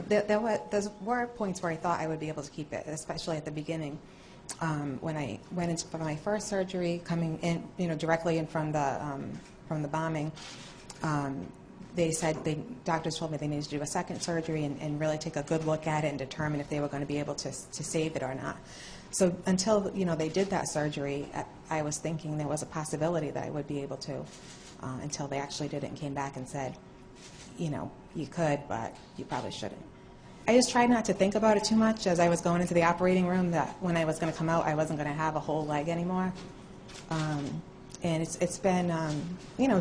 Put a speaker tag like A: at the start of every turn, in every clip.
A: There were points where I thought I would be able to keep it, especially at the beginning. When I went in for my first surgery, coming in, directly in from the bombing, they said, doctors told me they needed to do a second surgery and really take a good look at it and determine if they were going to be able to save it or not. So until, they did that surgery, I was thinking there was a possibility that I would be able to, until they actually did it and came back and said, you could, but you probably shouldn't. I just tried not to think about it too much as I was going into the operating room, that when I was going to come out, I wasn't going to have a whole leg anymore. And it's been,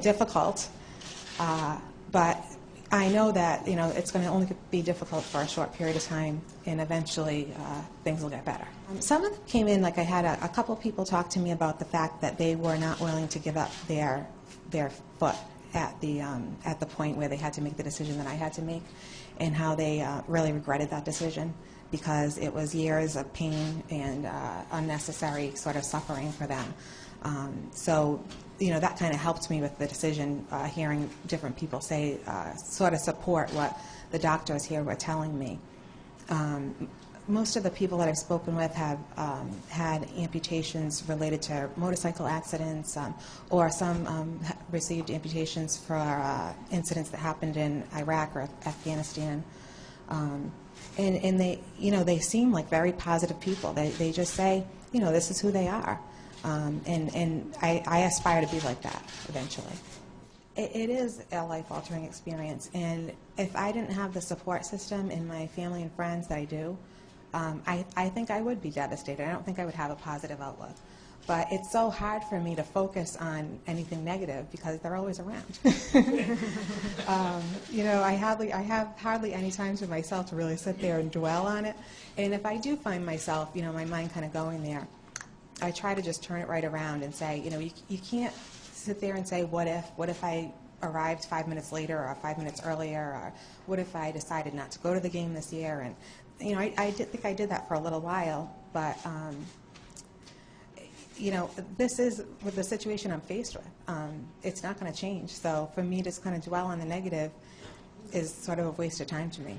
A: difficult. But I know that, it's going to only be difficult for a short period of time, and eventually things will get better. Some of them came in, like I had a couple of people talk to me about the fact that they were not willing to give up their foot at the point where they had to make the decision that I had to make, and how they really regretted that decision because it was years of pain and unnecessary sort of suffering for them. So, that kind of helped me with the decision, hearing different people say, sort of support what the doctors here were telling me. Most of the people that I've spoken with have had amputations related to motorcycle accidents, or some received amputations for incidents that happened in Iraq or Afghanistan. And they, they seem like very positive people. They just say, this is who they are. And I aspire to be like that eventually. It is a life-altering experience, and if I didn't have the support system in my family and friends that I do, I think I would be devastated. I don't think I would have a positive outlook. But it's so hard for me to focus on anything negative because they're always around. I have hardly any time to myself to really sit there and dwell on it. And if I do find myself, my mind kind of going there, I try to just turn it right around and say, you can't sit there and say, what if I arrived 5 minutes later or 5 minutes earlier, or what if I decided not to go to the game this year? And, I did think I did that for a little while, but, this is with the situation I'm faced with. It's not going to change. So for me to just kind of dwell on the negative is sort of a waste of time to me.